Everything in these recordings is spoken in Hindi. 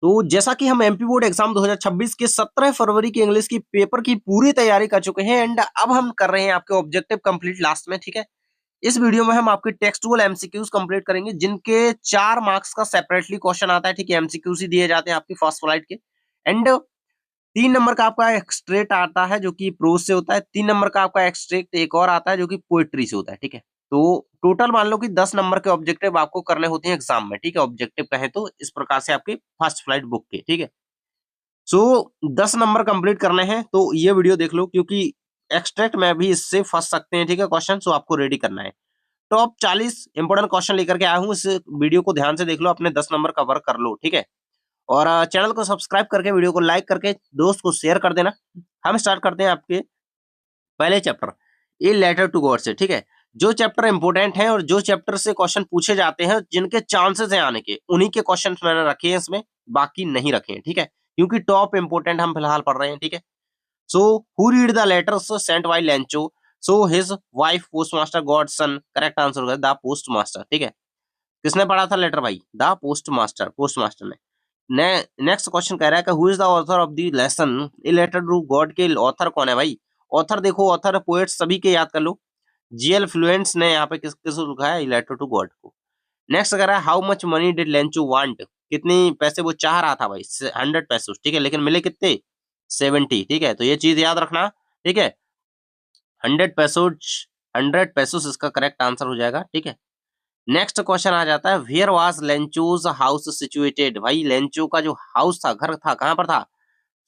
तो जैसा कि हम एमपी बोर्ड एग्जाम 2026 के 17 फरवरी की इंग्लिश की पेपर की पूरी तैयारी कर चुके हैं एंड अब हम कर रहे हैं आपके ऑब्जेक्टिव कंप्लीट लास्ट में, ठीक है। इस वीडियो में हम आपके टेक्सटुअल एमसीक्यूज कंप्लीट करेंगे जिनके 4 मार्क्स का सेपरेटली क्वेश्चन आता है, ठीक है। एमसीक्यूज ही दिए जाते हैं आपकी फर्स्ट फ्लाइट के एंड 3 नंबर का आपका एक्सट्रैक्ट आता है जो कि प्रोज से होता है। 3 नंबर का आपका एक्सट्रैक्ट एक और आता है जो कि पोएट्री से होता है, ठीक है। तो टोटल मान लो कि 10 नंबर के ऑब्जेक्टिव आपको करने होते हैं एग्जाम में, ठीक है। ऑब्जेक्टिव कहें तो इस प्रकार से आपके फर्स्ट फ्लाइट बुक के, ठीक है। सो 10 नंबर कंप्लीट करने हैं तो ये वीडियो देख लो क्योंकि एक्सट्रैक्ट में भी इससे फंस सकते हैं, ठीक है। क्वेश्चन सो आपको रेडी करना है। टॉप 40 इंपोर्टेंट क्वेश्चन लेकर के आया हूँ, इस वीडियो को ध्यान से देख लो, अपने 10 नंबर कवर कर लो, ठीक है। और चैनल को सब्सक्राइब करके वीडियो को लाइक करके दोस्त को शेयर कर देना। हम स्टार्ट करते हैं आपके पहले chapter a letter to God से, ठीक है। जो चैप्टर इंपोर्टेंट है और जो चैप्टर से क्वेश्चन पूछे जाते हैं जिनके चांसेस हैं आने के, उन्हीं के क्वेश्चन मैंने रखे हैं इसमें, बाकी नहीं रखे हैं, ठीक है। क्योंकि टॉप इंपोर्टेंट हम फिलहाल पढ़ रहे हैं, ठीक है। So who read the letters sent by Lencho, so his wife postmaster God son, correct answer होगा द पोस्ट मास्टर, ठीक है। किसने पढ़ा था लेटर भाई? The post master, post master ने। नेक्स्ट क्वेश्चन कह रहा है कि who is the author of the lesson, a letter to God के ऑथर कौन है भाई? ऑथर देखो, ऑथर पोएट सभी के याद कर लो। जीएल फ्लुएंस ने यहाँ पे किस किस लिखा है? ए लेटर टू गॉड को। नेक्स्ट कह रहा है how much money did Lencho want, कितनी पैसे वो चाह रहा था भाई? 100 पैसे, ठीक है। लेकिन मिले कितने? 70, ठीक है। तो ये चीज याद रखना, ठीक है। 100 पैसोज, 100 पैसोज इसका करेक्ट आंसर हो जाएगा, ठीक है। नेक्स्ट क्वेश्चन आ जाता है where was Lencho's house situated, भाई लेंचो का जो हाउस था, घर था, कहां पर था?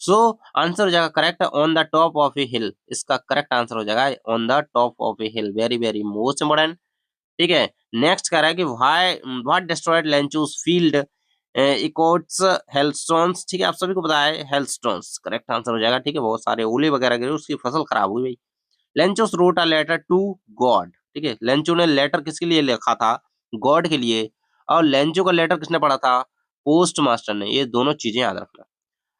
सो आंसर हो जाएगा correct on the top of a hill, इसका करेक्ट आंसर हो जाएगा on the top of a hill, very very most important, ठीक है। नेक्स्ट कह रहा है कि why what destroyed Lencho's field इकोट्स हेलस्टोन्स, ठीक है। आप सभी को पता है हेलस्टोन्स करेक्ट आंसर हो जाएगा, ठीक है। बहुत सारे ओले वगैरह गिरे, उसकी फसल खराब हुई भाई। Lencho's wrote a letter to God, ठीक है। लेंचो ने लेटर किसके लिए लिखा था? गॉड के लिए। और लेंचो का लेटर किसने पढ़ा था? पोस्ट मास्टर ने। ये दोनों चीजें याद रखना।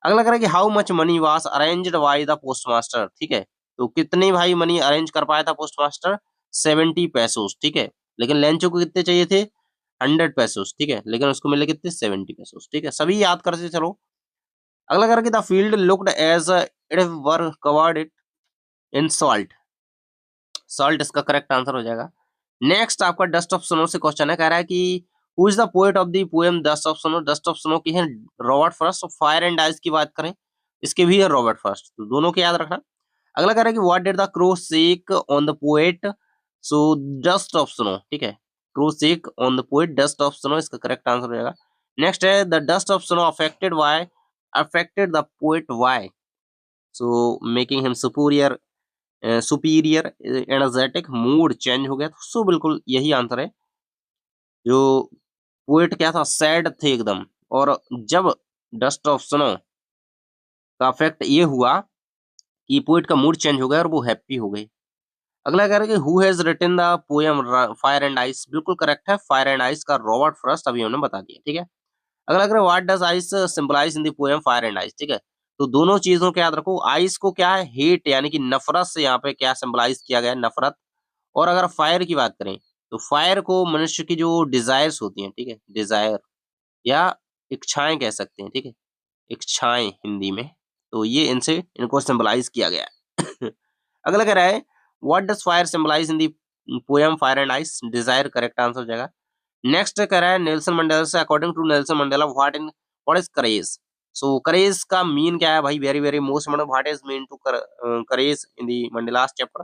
अगला कह रहा है कि how much money was arranged by the post master, ठीक है। तो कितनी भाई मनी अरेंज कर पाया था पोस्ट मास्टर? 70 पैसोस, ठीक है। लेकिन लेंचो को कितने चाहिए थे? 100 पैसोस, ठीक है। लेकिन उसको मिले कितने? 70 पैसोस, ठीक है। सभी याद करते चलो। अगला कह रहा है कि the field looked as it were covered it in salt, salt इसका करेक्ट आंसर हो जाएगा। नेक्स्ट आपका डस्ट ऑफ स्नो से क्वेश्चन है, कह रहा है कि who is the poet of the poem dust of snow, dust of snow की है Robert Frost. Fire and ice की बात करें, इसके भी है रॉबर्ट फर्स्ट, तो दोनों के याद रखना। अगला कह रहा है कि what did the crow shake on the poet, so dust of snow, ठीक है। Crow shake on the poet dust of snow, इसका करेक्ट आंसर हो जाएगा। नेक्स्ट है the dust of snow affected why, affected the poet why, so making him superior, superior energetic, mood change हो गया, तो सो बिल्कुल यही आंसर है। जो पोएट क्या था? सैड थे एकदम, और जब डस्ट ऑफ स्नो का इफेक्ट ये हुआ कि पोएट का मूड चेंज हो गया और वो हैप्पी हो गई। अगला कह रहा है कि who has written the poem fire and ice, बिल्कुल करेक्ट है। फायर एंड आइस का रॉबर्ट फ्रॉस्ट, अभी हमने बता दिया, ठीक है। अगला कह रहा है what does ice symbolise in the poem fire and ice, ठीक है। तो दोनों चीजों को याद रखो। आइस को क्या है? हेट, यानी कि नफरत से यहाँ पे क्या सिंबलाइज किया गया है? नफरत। और अगर फायर की बात करें तो फायर को मनुष्य की जो डिजायर्स होती हैं, ठीक है, डिजायर या इच्छाएं कह सकते हैं, ठीक है, इच्छाएं हिंदी में, तो ये इनसे इनको सिंबलाइज किया गया है। अगला कह रहा है what does fire symbolise in the poem fire and ice, desire correct answer हो जाएगा। नेक्स्ट कह रहा है नेल्सन मंडेला से, according to Nelson Mandela what is courage, so courage का मीन क्या है भाई? वेरी वेरी मोस्ट मतलब what is mean to courage in the Mandela's chapter,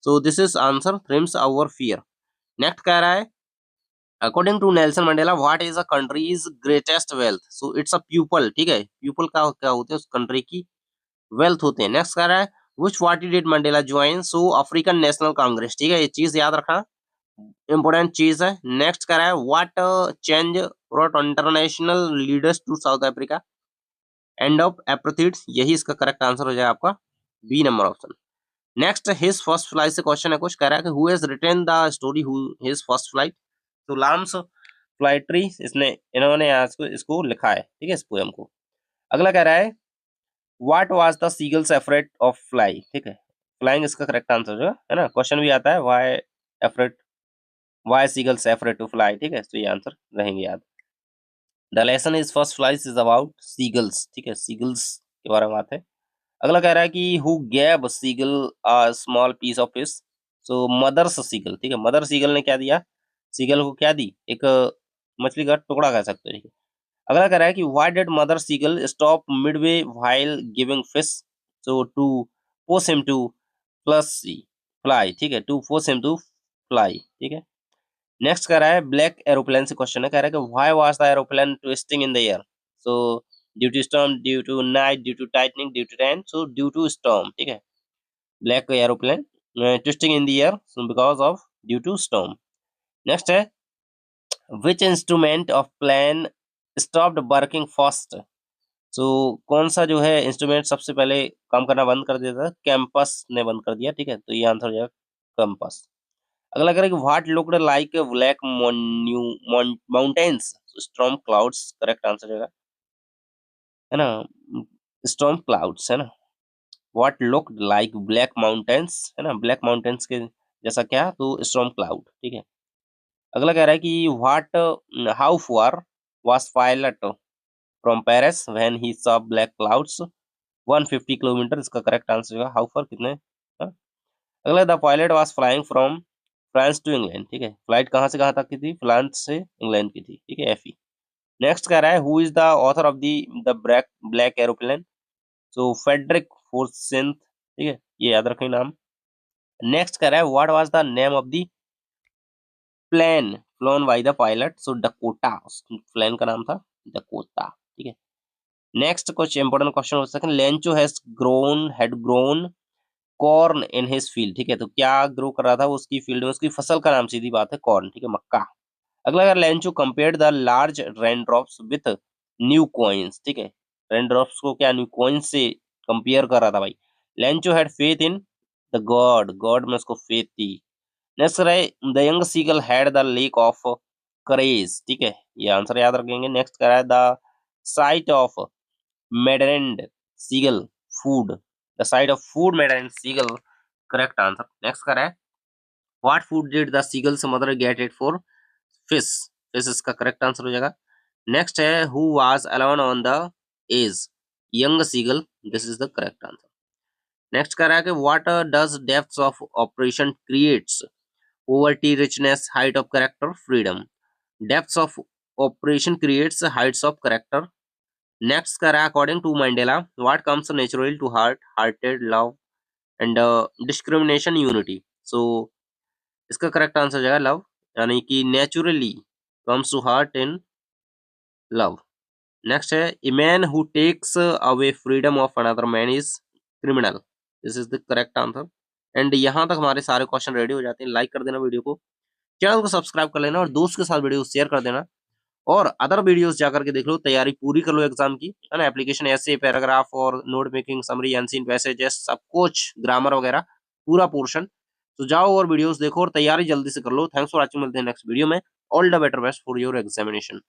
so this is answer frames our fear. Next कह रहा है according to Nelson Mandela what is a countries greatest wealth, so it's a people, ठीक है। पीपल का क्या होते हैं? उस कंट्री की वेल्थ होते हैं। नेक्स्ट कह रहा है विच party did Mandela join, so African national Congress, ठीक है। ये चीज याद रखना, इंपोर्टेंट चीज है। नेक्स्ट कह रहा है what change brought international leaders to South Africa, end of apartheid, यही इसका करेक्ट आंसर हो जाएगा आपका B number option. Next his first flight से क्वेश्चन है, कुछ कह रहा है कि who has written the story who his first flight, तो लाम्स फ्लाइट्री, इसने इन्होंने यहाँ इसको लिखा है, ठीक है, इस पोएम को। अगला कह रहा है what was the seagulls afraid of fly, ठीक है। फ्लाइंग इसका करेक्ट आंसर जो है ना, क्वेश्चन भी आता है why afraid, why seagulls afraid to fly, ठीक है। तो ये आंसर रहेंगे याद। The lesson is first flies is about seagulls, ठीक है, सीगल्स के बारे में बात है। अगला कह रहा है कि who gave seagull a small piece of fish, so mother's seagull, ठीक है, मदर सीगल ने क्या दिया, सीगल को क्या दी, एक मछली का टुकड़ा कह सकते हैं, ठीक है। अगला कह रहा है कि why did mother seagull stop midway while giving fish, so to force him to plus fly, ठीक है, to force him to fly, ठीक है। नेक्स्ट कह रहा है ब्लैक एरोप्लेन से क्वेश्चन है, कह रहा है कि why was the aeroplane twisting in the air, so due to storm, due to night, due to lightning, due to rain, so due to storm, ठीक है। Black aeroplane twisting in the air because of due to storm. Next है which instrument of plane stopped working first, so कौन सा जो है इंस्ट्रूमेंट सबसे पहले काम करना बंद कर दिया था, कैंपस ने बंद कर दिया, ठीक है, तो ये आंसर हो जाएगा कैंपस। अगला करेगा what looked like black mountains, storm clouds correct answer है ना, स्टॉर्म क्लाउड्स है ना। What looked like black mountains है ना, ब्लैक माउंटेन्स के जैसा क्या, तो स्टॉर्म क्लाउड, ठीक है। अगला कह रहा है कि what how far was pilot from Paris when he saw black clouds, 150 kilometre इसका करेक्ट आंसर होगा, हाउ फार कितने, हाँ? अगला the pilot was flying from France to England, ठीक है, फ्लाइट कहाँ से कहाँ तक की थी, फ्रांस से इंग्लैंड की थी, ठीक है, एफई। नेक्स्ट कह रहा है who is the author of the black black aeroplane, so Frederick Forsyth, ठीक है, ये याद रखें नाम। नेक्स्ट कह रहा है what was the name of the plane flown by the pilot, so Dakota, plane का नाम था डकोटा, ठीक है। नेक्स्ट कुछ इंपॉर्टेंट क्वेश्चन हो सकते हैं, Lencho had grown corn in his field, ठीक है, तो क्या ग्रो कर रहा था वो उसकी फील्ड में, उसकी फसल का नाम सीधी बात है कॉर्न, ठीक है, मक्का। अगला अगर Lencho compared the large rain drops with new coins, ठीक है, रेन ड्रॉप्स को क्या न्यू कॉइन्स से कंपेयर कर रहा था भाई। Lencho had faith in the God, God में उसको फेथ थी। नेक्स्ट है the young seagull had the lack of courage, ठीक है, ये आंसर याद रखेंगे। नेक्स्ट कह रहा है the sight of maddened seagull food, the sight of food maddened seagull correct answer. Next कह रहा है what food did the seagulls mother get it for fish, fish इसका करेक्ट आंसर हो जाएगा। नेक्स्ट है who was alone on the edge, young seagull, this is the correct answer. Next कह रहा है कि what does depths of operation creates poverty, richness, height of character, freedom. Depths of operation creates heights of character. Next कह रहा है according to Mandela, what comes naturally to hearted, love and discrimination, unity. So इसका करेक्ट आंसर हो जाएगा लव, यानी कि naturally comes to heart in love. Next है a man who takes away freedom of another man is criminal, this is the correct answer. And यहाँ तक हमारे सारे क्वेश्चन रेडी हो जाते हैं। लाइक कर देना वीडियो को, चैनल को सब्सक्राइब कर लेना और दोस्त के साथ वीडियो शेयर कर देना, और अदर वीडियोस जाकर के देख लो, तैयारी पूरी कर लो एग्जाम की, है ना। एप्लीकेशन ऐसे पैराग्राफ और note making, summary, unseen passages, सब कुछ, ग्रामर वगैरह पूरा पोर्शन, तो जाओ और वीडियोस देखो और तैयारी जल्दी से कर लो। थैंक्स फॉर वॉचिंग, मिलते हैं नेक्स्ट वीडियो में। All the better best for your examination.